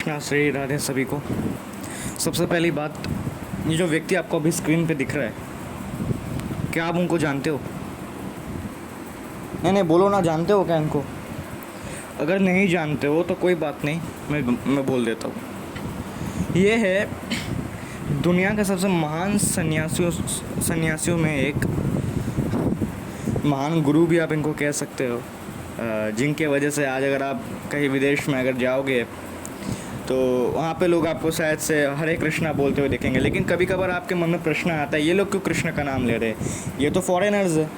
कृष्णा, श्री राधे सभी को। सबसे पहली बात, ये जो व्यक्ति आपको अभी स्क्रीन पे दिख रहा है, क्या आप उनको जानते हो? नहीं बोलो ना, जानते हो क्या इनको? अगर नहीं जानते हो तो कोई बात नहीं, मैं बोल देता हूँ। ये है दुनिया के सबसे महान सन्यासियों में एक, महान गुरु भी आप इनको कह सकते हो, जिनके वजह से आज अगर आप कहीं विदेश में अगर जाओगे तो वहाँ पे लोग आपको शायद से हरे कृष्णा बोलते हुए देखेंगे, लेकिन कभी कभार आपके मन में प्रश्न आता है, ये लोग क्यों कृष्ण का नाम ले रहे हैं, ये तो फॉरेनर्स है।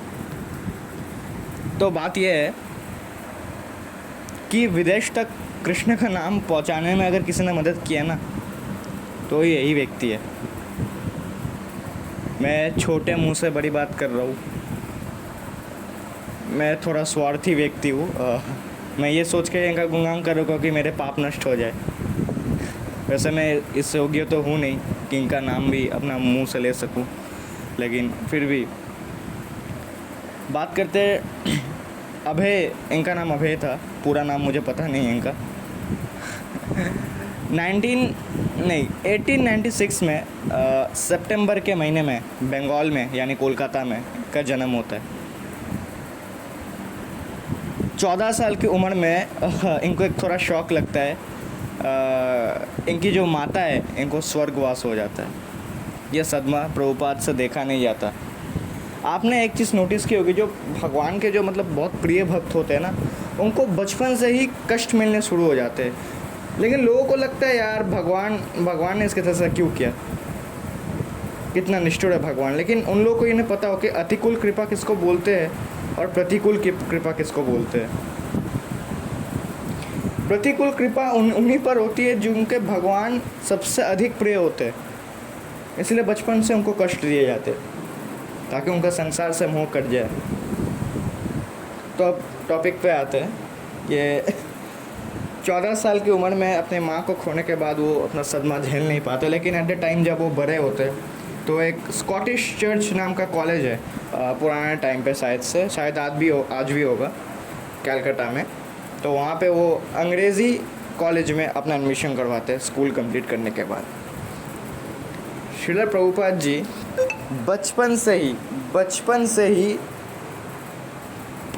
तो बात यह है कि विदेश तक कृष्ण का नाम पहुँचाने में अगर किसी ने मदद किया ना, तो यही व्यक्ति है। मैं छोटे मुंह से बड़ी बात कर रहा हूँ, मैं थोड़ा स्वार्थी व्यक्ति हूँ। मैं ये सोच के इनका गुणगान करूँगा कि मेरे पाप नष्ट हो जाए। वैसे मैं इस योग्य तो हूँ नहीं कि इनका नाम भी अपना मुंह से ले सकूँ, लेकिन फिर भी बात करते। अभय, इनका नाम अभय था, पूरा नाम मुझे पता नहीं है इनका। 1896 में सितंबर के महीने में बंगाल में यानी कोलकाता में का जन्म होता है। 14 साल की उम्र में इनको एक थोड़ा शौक लगता है, इनकी जो माता है इनको स्वर्गवास हो जाता है। यह सदमा प्रभुपाद से देखा नहीं जाता। आपने एक चीज़ नोटिस की होगी, जो भगवान के जो मतलब बहुत प्रिय भक्त होते हैं ना, उनको बचपन से ही कष्ट मिलने शुरू हो जाते हैं। लेकिन लोगों को लगता है यार भगवान ने इसके साथ क्यों किया, कितना निष्ठुर है भगवान। लेकिन उन लोगों को ये नहीं पता हो कि अतिकूल कृपा किसको बोलते हैं और प्रतिकूल कृपा किसको बोलते हैं। प्रतिकूल कृपा उन्हीं पर होती है जिनके भगवान सबसे अधिक प्रिय होते हैं, इसलिए बचपन से उनको कष्ट दिए जाते हैं ताकि उनका संसार से मोह कट जाए। तो अब टॉपिक पे आते हैं कि 14 साल की उम्र में अपने माँ को खोने के बाद वो अपना सदमा झेल नहीं पाते, लेकिन एट द टाइम जब वो बड़े होते तो एक स्कॉटिश चर्च नाम का कॉलेज है, पुराने टाइम पे शायद आज भी होगा कलकत्ता में। तो वहाँ पे वो अंग्रेज़ी कॉलेज में अपना एडमिशन करवाते हैं स्कूल कंप्लीट करने के बाद। श्रील प्रभुपाद जी बचपन से ही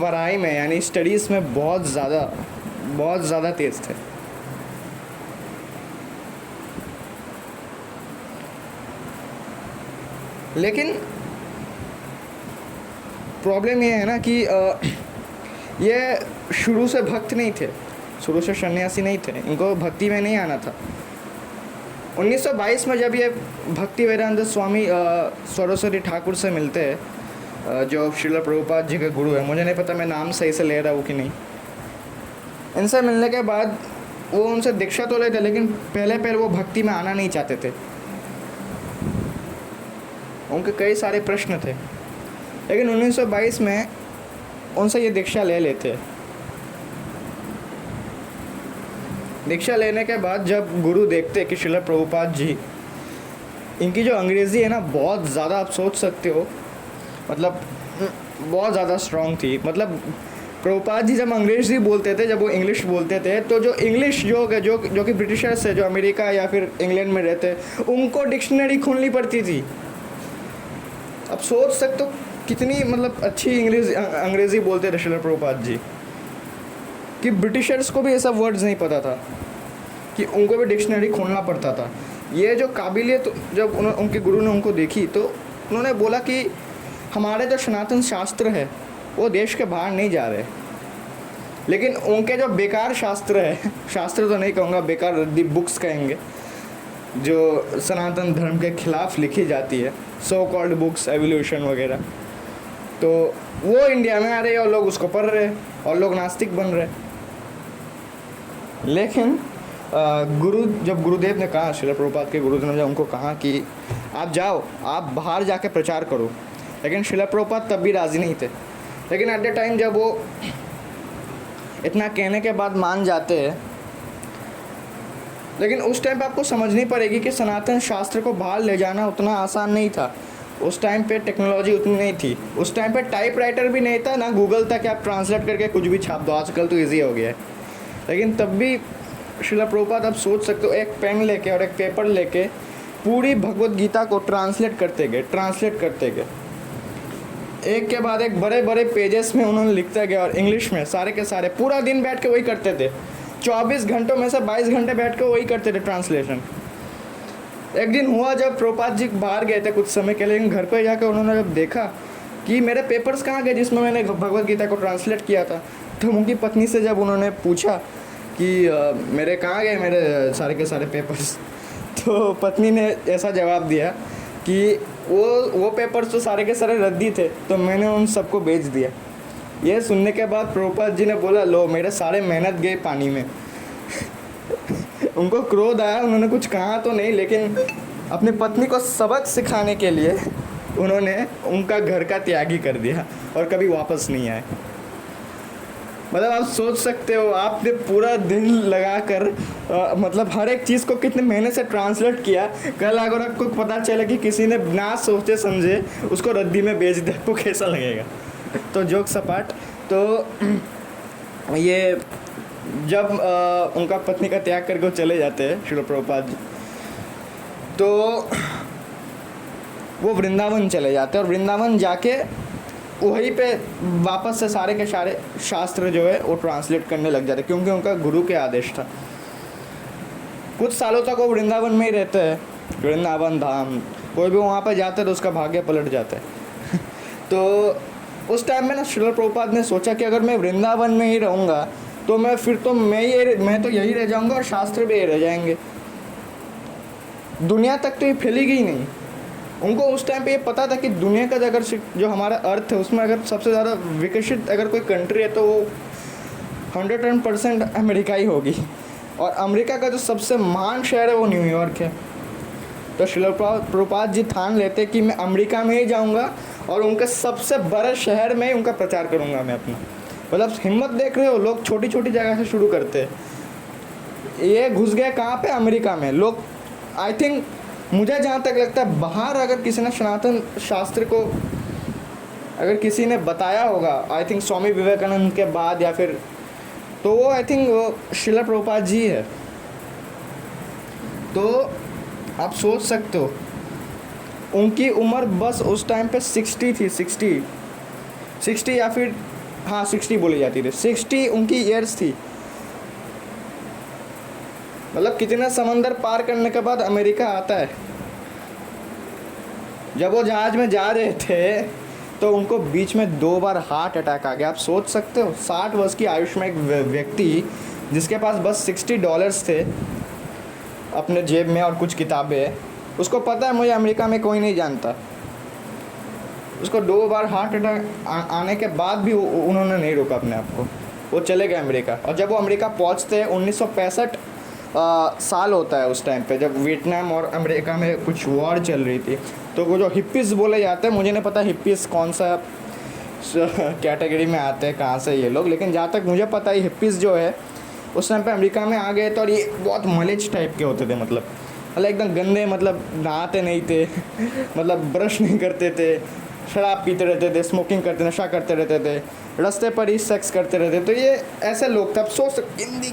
पढ़ाई में यानी स्टडीज़ में बहुत ज़्यादा तेज़ थे। लेकिन प्रॉब्लम ये है ना कि ये शुरू से भक्त नहीं थे, शुरू से सन्यासी नहीं थे, इनको भक्ति में नहीं आना था। 1922 में जब ये भक्ति वेदांत स्वामी सरस्वती ठाकुर से मिलते हैं, जो श्रील प्रभुपाद जी के गुरु है, मुझे नहीं पता मैं नाम सही से ले रहा हूँ कि नहीं। इनसे मिलने के बाद वो उनसे दीक्षा तो लेते, लेकिन पहले वो भक्ति में आना नहीं चाहते थे। उनके कई सारे प्रश्न थे, लेकिन 1922 में उनसे ये दीक्षा ले लेते। दीक्षा लेने के बाद जब गुरु देखते कि श्रील प्रभुपाद जी, इनकी जो अंग्रेज़ी है ना बहुत ज़्यादा, आप सोच सकते हो, मतलब बहुत ज़्यादा स्ट्रॉन्ग थी। मतलब प्रभुपाद जी जब अंग्रेज़ी बोलते थे, जब वो इंग्लिश बोलते थे, तो जो इंग्लिश जो कि ब्रिटिशर्स है, जो अमेरिका या फिर इंग्लैंड में रहते, उनको डिक्शनरी खोलनी पड़ती थी। अब सोच सकते हो कितनी मतलब अच्छी अंग्रेज़ी बोलते थे श्रील प्रभुपाद जी, कि ब्रिटिशर्स को भी ये सब वर्ड्स नहीं पता था, कि उनको भी डिक्शनरी खोलना पड़ता था। ये जो काबिलियत जब उनके गुरु ने उनको देखी, तो उन्होंने बोला कि हमारे जो सनातन शास्त्र है वो देश के बाहर नहीं जा रहे, लेकिन उनके जो बेकार शास्त्र है, शास्त्र तो नहीं कहूँगा, बेकार रद्दी बुक्स कहेंगे, जो सनातन धर्म के खिलाफ लिखी जाती है, सो कॉल्ड बुक्स, एवोल्यूशन वगैरह, तो वो इंडिया में आ रहे हैं और लोग उसको पढ़ रहे हैं और लोग नास्तिक बन रहे। लेकिन जब गुरुदेव ने कहा, श्रील प्रभुपाद के गुरुदेव ने जब उनको कहा कि आप जाओ, आप बाहर जाके प्रचार करो, लेकिन श्रील प्रभुपाद तब भी राज़ी नहीं थे। लेकिन एट द टाइम जब वो इतना कहने के बाद मान जाते हैं, लेकिन उस टाइम पे आपको समझनी पड़ेगी कि सनातन शास्त्र को बाहर ले जाना उतना आसान नहीं था। उस टाइम पे टेक्नोलॉजी उतनी नहीं थी, उस टाइम पे टाइपराइटर भी नहीं था, ना गूगल था कि आप ट्रांसलेट करके कुछ भी छाप दो। आजकल तो ईजी हो गया है, लेकिन तब भी श्रीला प्रभुपाद आप सोच सकते हो, एक पेन लेके और एक पेपर लेके पूरी भगवत गीता को ट्रांसलेट करते गए, एक के बाद एक बड़े बड़े पेजेस में उन्होंने लिखते गए, और इंग्लिश में सारे के सारे पूरा दिन बैठ के वही करते थे। 24 घंटों में से 22 घंटे बैठ के वही करते थे ट्रांसलेशन। एक दिन हुआ जब प्रभुपाद जी बाहर गए थे कुछ समय के लिए, लेकिन घर पे जाकर उन्होंने जब देखा कि मेरे पेपर्स कहाँ गए जिसमें मैंने भगवत गीता को ट्रांसलेट किया था, तो उनकी पत्नी से जब उन्होंने पूछा कि मेरे कहाँ गए मेरे सारे के सारे पेपर्स, तो पत्नी ने ऐसा जवाब दिया कि वो पेपर्स तो सारे के सारे रद्दी थे, तो मैंने उन सबको बेच दिया। ये सुनने के बाद प्रभुपाद जी ने बोला, लो मेरे सारे मेहनत गए पानी में। उनको क्रोध आया, उन्होंने कुछ कहा तो नहीं, लेकिन अपनी पत्नी को सबक सिखाने के लिए उन्होंने उनका घर का त्यागी कर दिया और कभी वापस नहीं आए। मतलब आप सोच सकते हो, आपने पूरा दिन लगा कर मतलब हर एक चीज़ को कितने मेहनत से ट्रांसलेट किया, कल अगर आपको पता चले कि किसी ने ना सोचे समझे उसको रद्दी में बेच दिया, आपको कैसा लगेगा। तो जोक सपाट। तो ये जब उनका पत्नी का त्याग करके वो चले जाते हैं श्रील प्रभुपाद जी, तो वो वृंदावन चले जाते हैं, और वृंदावन जाके वहीं पे वापस से सारे के सारे शास्त्र जो है वो ट्रांसलेट करने लग जाते, क्योंकि उनका गुरु के आदेश था। कुछ सालों तक वो वृंदावन में ही रहते हैं, वृंदावन धाम, कोई भी वहाँ पे जाता है तो उसका भाग्य पलट जाता है। तो उस टाइम में ना श्रील प्रभुपाद ने सोचा कि अगर मैं वृंदावन में ही रहूँगा तो मैं तो यही रह जाऊँगा और शास्त्र भी यही रह जाएंगे, दुनिया तक तो ये फैलेगी ही नहीं। उनको उस टाइम पे ये पता था कि दुनिया का अगर जो हमारा अर्थ है उसमें अगर सबसे ज़्यादा विकसित अगर कोई कंट्री है तो वो 110% अमेरिका ही होगी, और अमेरिका का जो सबसे महान शहर है वो न्यूयॉर्क है। तो श्रील प्रभुपाद जी ठान लेते कि मैं अमेरिका में ही जाऊंगा और उनके सबसे बड़े शहर में ही उनका प्रचार करूंगा मैं अपना। मतलब हिम्मत देख रहे हो, लोग छोटी छोटी जगह से शुरू करते हैं, ये घुस गए कहाँ पे, अमेरिका में। लोग आई थिंक, मुझे जहाँ तक लगता है बाहर अगर किसी ने सनातन शास्त्र को अगर किसी ने बताया होगा, आई थिंक स्वामी विवेकानंद के बाद, या फिर तो वो आई थिंक वो श्रील प्रभुपाद जी है। तो आप सोच सकते हो उनकी उम्र बस उस टाइम पे 60 थी, 60 या फिर हाँ 60 बोली जाती थी, 60 उनकी ईयर्स थी। मतलब कितना समंदर पार करने के बाद अमेरिका आता है। जब वो जहाज में जा रहे थे तो उनको बीच में 2 बार हार्ट अटैक आ गया। आप सोच सकते हो 60 वर्ष की आयुष में एक व्यक्ति जिसके पास बस $60 थे अपने जेब में और कुछ किताबें, उसको पता है मुझे अमेरिका में कोई नहीं जानता, उसको 2 बार हार्ट अटैक आने के बाद भी उन्होंने नहीं रोका अपने आप को, वो चले गए अमेरिका। और जब वो अमेरिका पहुंचते 1965 साल होता है उस टाइम पे, जब वियतनाम और अमेरिका में कुछ वॉर चल रही थी। तो वो जो हिप्पीज़ बोले जाते हैं, मुझे नहीं पता हिप्पीज़ कौन सा कैटेगरी में आते हैं, कहाँ से ये लोग, लेकिन जहाँ तक मुझे पता है हिप्पीज़ जो है उस टाइम पे अमेरिका में आ गए थे, और ये बहुत मलेच टाइप के होते थे। मतलब एकदम गंदे, मतलब नहाते नहीं थे, मतलब ब्रश नहीं करते थे, शराब पीते रहते थे, स्मोकिंग करते, नशा करते रहते थे, रास्ते पर ही सेक्स करते रहते। तो ये ऐसे लोग थे, अब सोच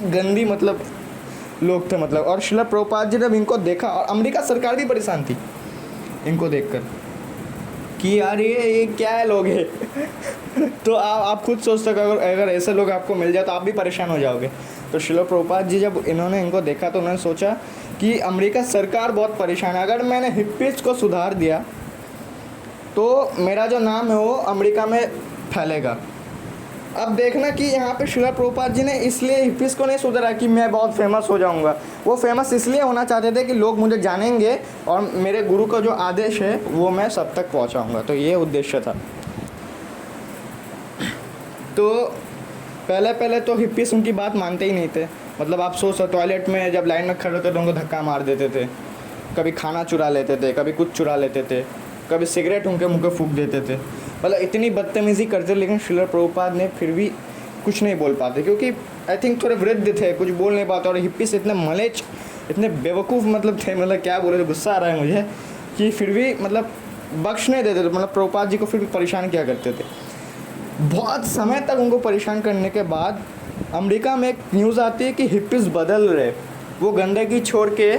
गंदी मतलब लोग थे मतलब। और श्रील प्रभुपाद जी ने इनको देखा, और अमेरिका सरकार भी परेशान थी इनको देखकर कि यार ये क्या है लोग है। तो आप खुद सोच सकते हो अगर ऐसे लोग आपको मिल जाए तो आप भी परेशान हो जाओगे। तो श्रील प्रभुपाद जी जब इन्होंने इनको देखा तो उन्होंने सोचा कि अमेरिका सरकार बहुत परेशान है, अगर मैंने हिप्पीज़ को सुधार दिया तो मेरा जो नाम है वो अमेरिका में फैलेगा। अब देखना कि यहाँ पे श्रील प्रभुपाद जी ने इसलिए हिप्पीज़ को नहीं सुधारा कि मैं बहुत फेमस हो जाऊँगा, वो फेमस इसलिए होना चाहते थे कि लोग मुझे जानेंगे और मेरे गुरु का जो आदेश है वो मैं सब तक पहुँचाऊँगा। तो ये उद्देश्य था। तो पहले तो हिप्पीज़ उनकी बात मानते ही नहीं थे। मतलब आप सोचो, टॉयलेट में जब लाइन में खड़े होते तो उनको धक्का मार देते थे, कभी खाना चुरा लेते थे, कभी कुछ चुरा लेते थे, कभी सिगरेट उनके मुँह पे फूंक देते थे। मतलब इतनी बदतमीज़ी करते, लेकिन श्रील प्रभुपाद ने फिर भी कुछ नहीं बोल पाते, क्योंकि आई थिंक थोड़े वृद्ध थे, कुछ बोल नहीं पाते। और हिप्पीज़ इतने मलेच, इतने बेवकूफ़ मतलब थे, मतलब क्या बोले, गुस्सा आ रहा है मुझे, कि फिर भी मतलब बख्श नहीं देते थे। मतलब प्रभुपाद जी को फिर भी परेशान किया करते थे। बहुत समय तक उनको परेशान करने के बाद अमेरिका में एक न्यूज़ आती है कि हिप्पीज बदल रहे, वो गंदगी छोड़ के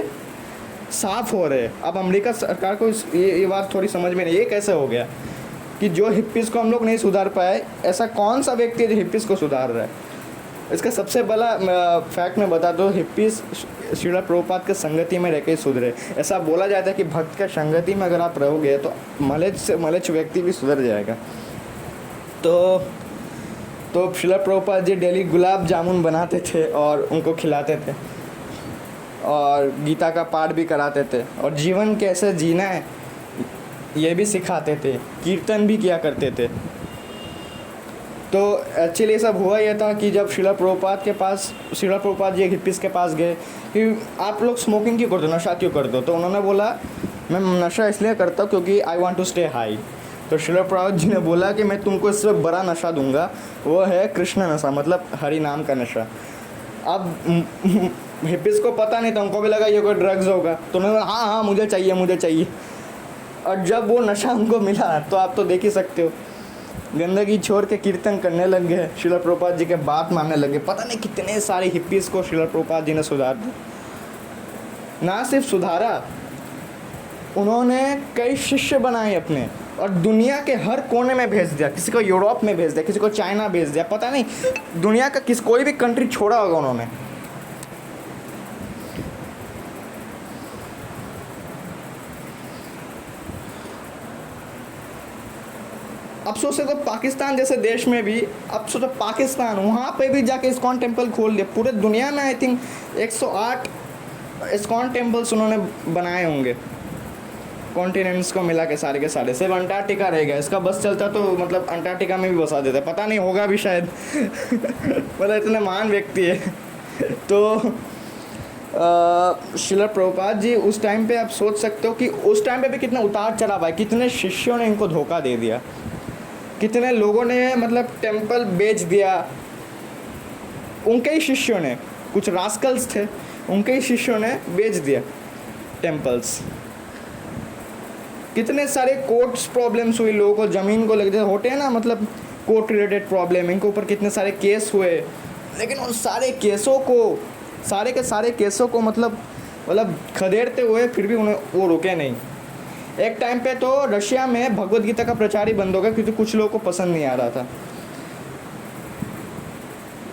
साफ हो रहे। अब अमेरिका सरकार को ये बात थोड़ी समझ में नहीं, ये कैसे हो गया कि जो हिप्पीज़ को हम लोग नहीं सुधार पाए, ऐसा कौन सा व्यक्ति है जो हिप्पीज़ को सुधार रहा है। इसका सबसे बड़ा फैक्ट मैं बता दूँ, हिप्पीज़ श्रील प्रभुपाद के संगति में रह के सुधरे। ऐसा बोला जाता है कि भक्त के संगति में अगर आप रहोगे तो मलेच्छ से मलेच्छ व्यक्ति भी सुधर जाएगा। तो श्रील प्रभुपाद जी डेली गुलाब जामुन बनाते थे और उनको खिलाते थे, और गीता का पाठ भी कराते थे, और जीवन कैसे जीना है ये भी सिखाते थे, कीर्तन भी किया करते थे। तो एक्चुअली सब हुआ यह था कि जब श्रील प्रभुपाद जी हिप्पीज़ के पास गए कि आप लोग स्मोकिंग क्यों करते हो, नशा क्यों करते हो, तो उन्होंने बोला मैं नशा इसलिए करता हूँ क्योंकि I want to stay high. तो श्रील प्रभुपाद जी ने बोला कि मैं तुमको इससे बड़ा नशा दूंगा, वो है कृष्ण नशा, मतलब हरि नाम का नशा। अब हिप्पीज़ को पता नहीं था, उनको भी लगा ये कोई ड्रग्स होगा, तो उन्होंने हाँ मुझे चाहिए। और जब वो नशा उनको मिला तो आप तो देख ही सकते हो, गंदगी छोड़ के कीर्तन करने लग गए, श्रील प्रभुपाद जी के बात मानने लगे। पता नहीं कितने सारे हिप्पीज़ को श्रील प्रभुपाद जी ने सुधार दिया। ना सिर्फ सुधारा, उन्होंने कई शिष्य बनाए अपने, और दुनिया के हर कोने में भेज दिया। किसी को यूरोप में भेज दिया, किसी को चाइना भेज दिया, पता नहीं दुनिया का कोई भी कंट्री छोड़ा होगा उन्होंने। अब सोचो तो पाकिस्तान जैसे देश में भी, अब सोचो पाकिस्तान, वहाँ पे भी जाके इस्कॉन टेम्पल खोल दिया। पूरे दुनिया में आई थिंक 108 इस्कॉन टेम्पल्स उन्होंने बनाए होंगे, कॉन्टिनेंट्स को मिला के के सारे। सिर्फ अंटार्कटिका रह गया, इसका बस चलता तो मतलब अंटार्कटिका में भी बसा देता, पता नहीं होगा भी शायद। मतलब इतने महान व्यक्ति है। तो श्रील प्रभुपाद जी उस टाइम पे आप सोच सकते हो कि उस टाइम पे भी कितना उतार चढ़ाव है, कितने शिष्यों ने इनको धोखा दे दिया, कितने लोगों ने मतलब टेम्पल बेच दिया। उनके ही शिष्यों ने, कुछ रास्कल्स थे, उनके ही शिष्यों ने बेच दिया टेम्पल्स। कितने सारे कोर्ट्स प्रॉब्लम्स हुई, लोगों को ज़मीन को लेकर होते हैं ना, मतलब कोर्ट रिलेटेड प्रॉब्लम, इनके ऊपर कितने सारे केस हुए। लेकिन उन सारे केसों को, सारे के सारे केसों को मतलब खदेड़ते हुए फिर भी उन्हें वो रुके नहीं। एक टाइम पे तो रशिया में भगवद गीता का प्रचार ही बंद हो गया क्योंकि कुछ लोगों को पसंद नहीं आ रहा था।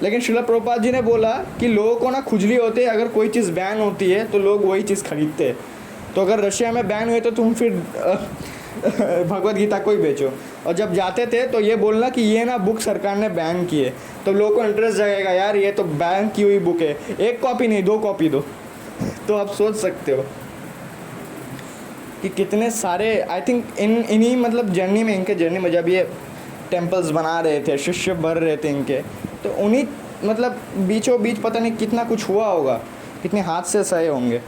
लेकिन श्रील प्रभुपाद जी ने बोला कि लोगों को ना खुजली होती है, अगर कोई चीज़ बैन होती है तो लोग वही चीज़ खरीदते हैं। तो अगर रशिया में बैन हुए तो तुम फिर भगवद गीता को ही बेचो। और जब जाते थे तो ये बोलना कि ये ना बुक सरकार ने बैन की है, तो लोगों को इंटरेस्ट जाएगा, यार ये तो बैन की हुई बुक है, 1 कॉपी नहीं 2 कॉपी दो। तो आप सोच सकते हो कि कितने सारे, आई थिंक इन्हीं मतलब जर्नी में, इनके जर्नी में जब ये टेम्पल्स बना रहे थे, शिष्य भर रहे थे इनके, तो उन्हीं मतलब बीचों बीच पता नहीं कितना कुछ हुआ होगा, कितने हादसे सहे होंगे।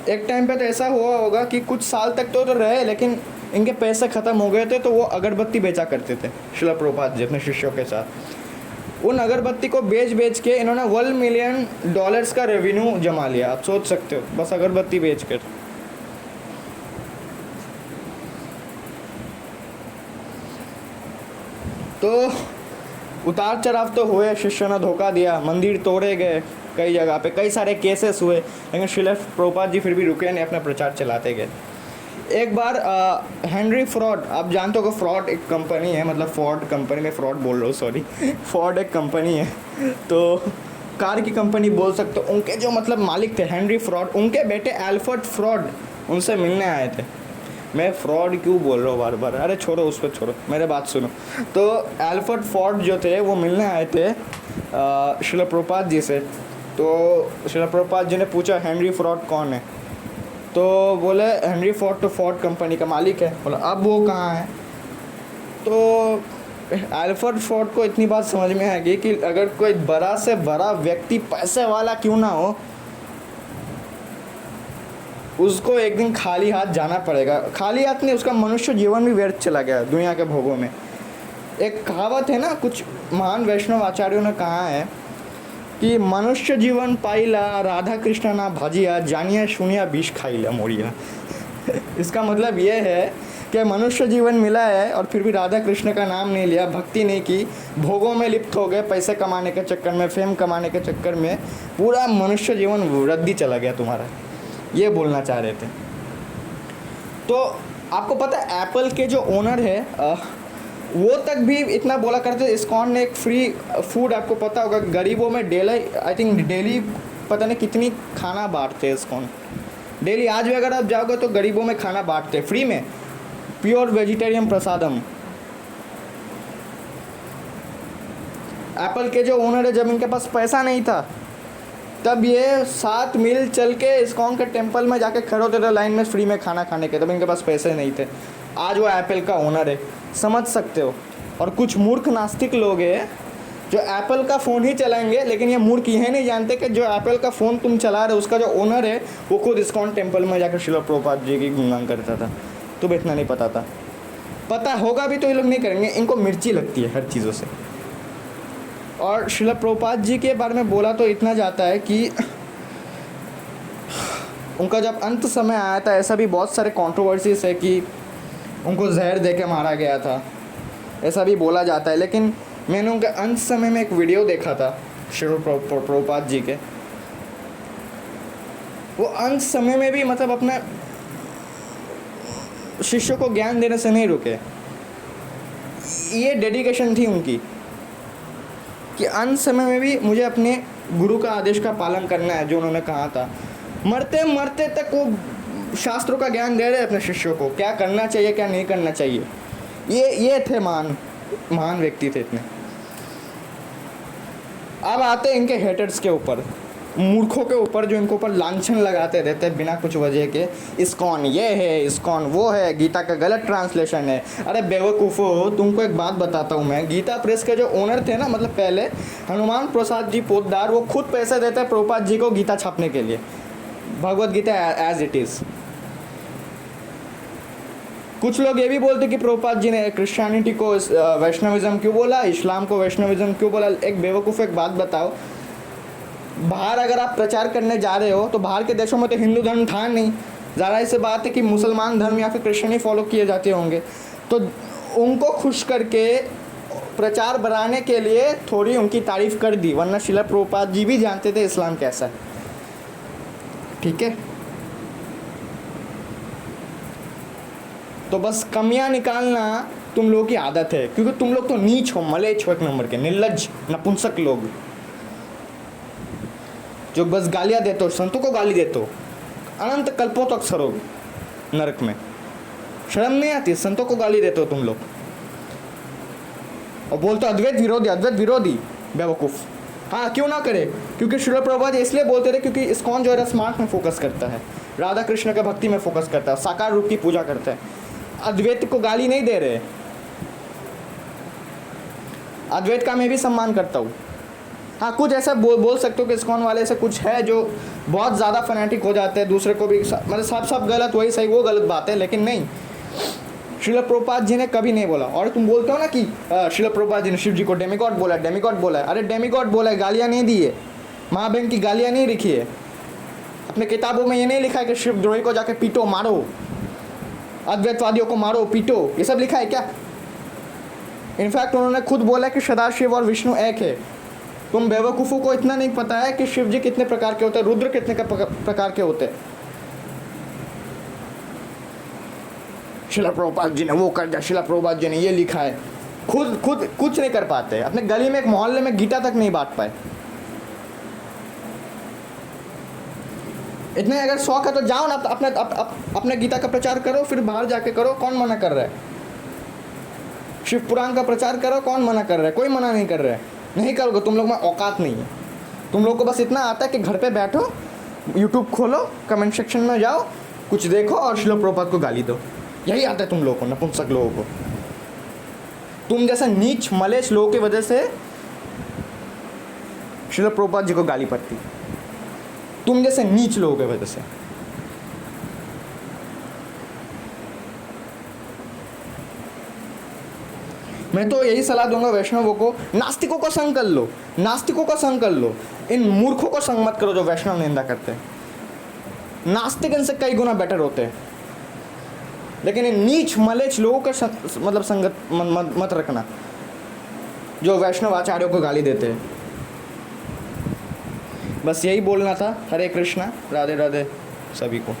एक टाइम पे तो ऐसा हुआ होगा कि कुछ साल तक तो रहे, लेकिन इनके पैसे ख़त्म हो गए थे, तो वो अगरबत्ती बेचा करते थे श्रील प्रभुपाद जी अपने शिष्यों के साथ। उन अगरबत्ती को बेच के इन्होंने $1 मिलियन का रेवेन्यू जमा लिया। आप सोच सकते हो, बस अगरबत्ती बेच कर। तो उतार चढ़ाव तो हुए, शिष्यों ने धोखा दिया, मंदिर तोड़े गए कई जगह पे, कई सारे केसेस हुए, लेकिन श्रील प्रभुपाद जी फिर भी रुके नहीं, अपना प्रचार चलाते गए। एक बार हेनरी फ्रॉड, आप जानते हो कि फ्रॉड एक कंपनी है, मतलब फोर्ड कंपनी में फ्रॉड बोल रहा हूँ, सॉरी, फोर्ड एक कंपनी है, तो कार की कंपनी बोल सकते हो। उनके जो मतलब मालिक थे हेनरी फ्रॉड, उनके बेटे एल्फ्रेड फ्रॉड उनसे मिलने आए थे। मैं फ्रॉड क्यों बोल रहा हूँ बार बार, अरे छोड़ो उस पर, छोड़ो, मेरे बात सुनो। तो एल्फ्रेड फ्रॉड जो थे वो मिलने आए थे श्रील प्रभुपाद जी से। तो श्रील प्रभुपाद जी ने पूछा हेनरी फ्रॉड कौन है, तो बोले हेनरी फोर्ड तो फोर्ड कंपनी का मालिक है। बोला अब वो कहाँ है, तो एल्फ्रेड फोर्ड को इतनी बात समझ में आ गई कि अगर कोई बड़ा से बड़ा व्यक्ति पैसे वाला क्यों ना हो, उसको एक दिन खाली हाथ जाना पड़ेगा। खाली हाथ नहीं, उसका मनुष्य जीवन भी व्यर्थ चला गया दुनिया के भोगों में। एक कहावत है ना, कुछ महान वैष्णव आचार्यों ने कहा है कि मनुष्य जीवन पाइला राधा कृष्ण ना भाजिया, जानिया सुनिया विष खाइला मोरिया। इसका मतलब ये है कि मनुष्य जीवन मिला है और फिर भी राधा कृष्ण का नाम नहीं लिया, भक्ति नहीं की, भोगों में लिप्त हो गए, पैसे कमाने के चक्कर में, फेम कमाने के चक्कर में पूरा मनुष्य जीवन रद्दी चला गया तुम्हारा, ये बोलना चाह रहे थे। तो आपको पता है एप्पल के जो ओनर है वो तक भी इतना बोला करते, इस्कॉन ने एक फ्री फूड, आपको पता होगा गरीबों में डेली, आई थिंक डेली पता नहीं कितनी खाना बांटते हैं इस्कॉन डेली। आज भी अगर आप जाओगे तो गरीबों में खाना बांटते फ्री में, प्योर वेजिटेरियन प्रसादम। एप्पल के जो ओनर है, जब इनके पास पैसा नहीं था तब ये 7 मील चल के इस्कॉन के टेम्पल में जाके खड़े होते थे लाइन में फ्री में खाना खाने के, तब इनके पास पैसे नहीं थे। आज वो एप्पल का ओनर है, समझ सकते हो। और कुछ मूर्ख नास्तिक लोग हैं जो एप्पल का फ़ोन ही चलाएंगे, लेकिन ये मूर्ख यह नहीं जानते कि जो एप्पल का फ़ोन तुम चला रहे हो उसका जो ओनर है वो खुद इस्कॉन टेम्पल में जाकर श्रील प्रभुपाद जी की गुणगान करता था। तुम्हें इतना नहीं पता था, पता होगा भी तो ये लोग नहीं करेंगे, इनको मिर्ची लगती है हर चीज़ों से। और श्रील प्रभुपाद जी के बारे में बोला तो इतना जाता है कि उनका जब अंत समय आया था, ऐसा भी बहुत सारे कंट्रोवर्सीज है कि उनको जहर दे के मारा गया था, ऐसा भी बोला जाता है। लेकिन मैंने उनके अंत समय में एक वीडियो देखा था श्रील प्रभुपाद जी के, वो अंत समय में भी मतलब अपने शिष्यों को ज्ञान देने से नहीं रुके। ये डेडिकेशन थी उनकी कि अंत समय में भी मुझे अपने गुरु का आदेश का पालन करना है, जो उन्होंने कहा था। मरते मरते तक वो शास्त्रों का ज्ञान दे रहे अपने शिष्यों को, क्या करना चाहिए क्या नहीं करना चाहिए। ये थे महान व्यक्ति थे इतने। अब आते हैं इनके हेटर्स के ऊपर, मूर्खों के ऊपर, जो इनको ऊपर लांछन लगाते रहते हैं बिना कुछ वजह के। इस्कॉन ये है, इस्कॉन वो है, गीता का गलत ट्रांसलेशन है। अरे बेवकूफ़ो, तुमको एक बात बताता हूँ मैं। गीता प्रेस के जो ओनर थे ना, मतलब पहले हनुमान प्रसाद जी पोद्दार, वो खुद पैसे देते हैं प्रभुपाद जी को गीता छापने के लिए, Bhagavad Gita as it is. कुछ लोग ये भी बोलते कि प्रभुपाद जी ने क्रिश्चियनिटी को वैष्णविज्म क्यों बोला, इस्लाम को वैष्णविज्म क्यों बोला। एक बेवकूफ़ एक बात बताओ, बाहर अगर आप प्रचार करने जा रहे हो तो बाहर के देशों में तो हिंदू धर्म था नहीं, ज़रा ऐसी बात है कि मुसलमान धर्म या फिर क्रिश्चियन ही फॉलो किए जाते होंगे। तो उनको खुश करके प्रचार बढ़ाने के लिए थोड़ी उनकी तारीफ़ कर दी, वरना श्रील प्रभुपाद जी भी जानते थे इस्लाम कैसा है। ठीक है, तो बस कमियां निकालना तुम लोगों की आदत है, क्योंकि तुम लोग तो नीच हो, मलेच्छ हो, एक नंबर के निर्लज्ज नपुंसक लोग, जो बस गालियां देते हो, संतों को गाली देते हो, अनंत कल्पों तक सरोगे नरक में। शर्म नहीं आती, संतों को गाली देते हो तुम लोग और बोलते हो अद्वैत विरोधी बेवकूफ़। हाँ, क्यों ना करे, क्योंकि श्रील प्रभुपाद इसलिए बोलते थे क्योंकि इस्कॉन जो है स्मार्ट में फोकस करता है, राधा कृष्ण के भक्ति में फोकस करता है, साकार रूप की पूजा करता है। अद्वैत को गाली नहीं दे रहे, अद्वैत का मैं भी सम्मान करता हूँ। हाँ, कुछ ऐसा बोल सकते हो कि इस्कॉन वाले ऐसे कुछ है जो बहुत ज़्यादा फैनेटिक हो जाते हैं, दूसरे को भी मतलब सब गलत, वही सही, वो गलत बात है। लेकिन नहीं, श्रील प्रभुपाद जी ने कभी नहीं बोला। और तुम बोलते हो ना कि श्रील प्रभुपाद जी ने शिव जी को डेमिगॉड बोला है। अरे डेमिगॉड बोला है, गालियाँ नहीं दी है, माँ बहन की गालियाँ नहीं लिखी है। अपने किताबों में ये नहीं लिखा है कि शिव द्रोही को जाके पीटो मारो, अद्वैतवादियों को मारो पीटो, ये सब लिखा है क्या? इनफैक्ट उन्होंने खुद बोला कि सदाशिव और विष्णु एक है। तुम बेवकूफ़ों को इतना नहीं पता है कि शिव जी कितने प्रकार के होते हैं, रुद्र कितने प्रकार के होते हैं। श्रील प्रभुपाद जी ने वो कर दिया, श्रील प्रभुपाद जी ने ये लिखा है, खुद कुछ नहीं कर पाते। अपने गली में एक मोहल्ले में गीता तक नहीं बांट पाए। इतने अगर शौक है तो जाओ ना, अपने गीता का प्रचार करो, फिर बाहर जाके करो, कौन मना कर रहा है? शिव पुराण का प्रचार करो, कौन मना कर रहा है? कोई मना नहीं कर रहा है। नहीं करोगे, तुम लोग में औकात नहीं है। तुम लोग को बस इतना आता है कि घर पे बैठो, यूट्यूब खोलो, कमेंट सेक्शन में जाओ, कुछ देखो और श्रील प्रभुपाद को गाली दो। यही आता है तुम लोगों को, नपुंसक लोगों को। तुम जैसा नीच मलेच्छ लोगों की वजह से श्रील प्रभुपाद जी को गाली पड़ती, तुम जैसे नीच लोगों की वजह से। मैं तो यही सलाह दूंगा वैष्णवों को, नास्तिकों को संग कर लो, इन मूर्खों को संग मत करो जो वैष्णव निंदा करते हैं। नास्तिक इनसे कई गुना बेटर होते हैं। लेकिन इन नीच मलेच लोगों का मतलब संगत मत रखना जो वैष्णव आचार्यों को गाली देते हैं। बस यही बोलना था। हरे कृष्णा, राधे राधे सभी को।